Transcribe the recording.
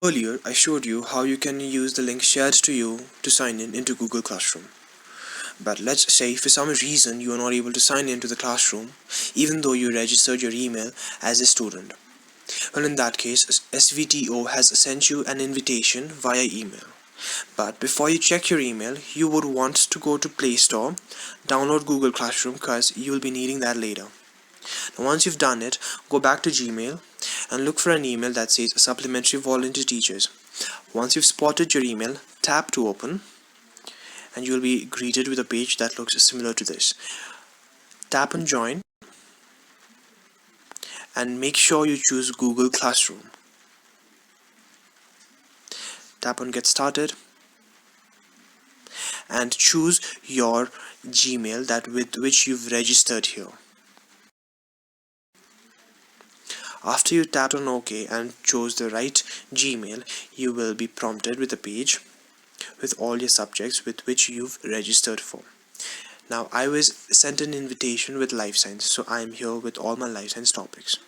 Earlier, I showed you how you can use the link shared to you to sign in into Google Classroom. But let's say for some reason you are not able to sign into the classroom even though you registered your email as a student. Well, in that case, SVTO has sent you an invitation via email. But before you check your email, you would want to go to Play Store, download Google Classroom because you will be needing that later. Now, once you've done it, go back to Gmail and look for an email that says Supplementary Volunteer Teachers. Once you've spotted your email, tap to open and you will be greeted with a page that looks similar to this. Tap on Join and make sure you choose Google Classroom. Tap on Get Started and choose your Gmail that with which you've registered here. After you tap on OK and chose the right Gmail, you will be prompted with a page with all your subjects with which you've registered for. Now I was sent an invitation with life science, so I am here with all my life science topics.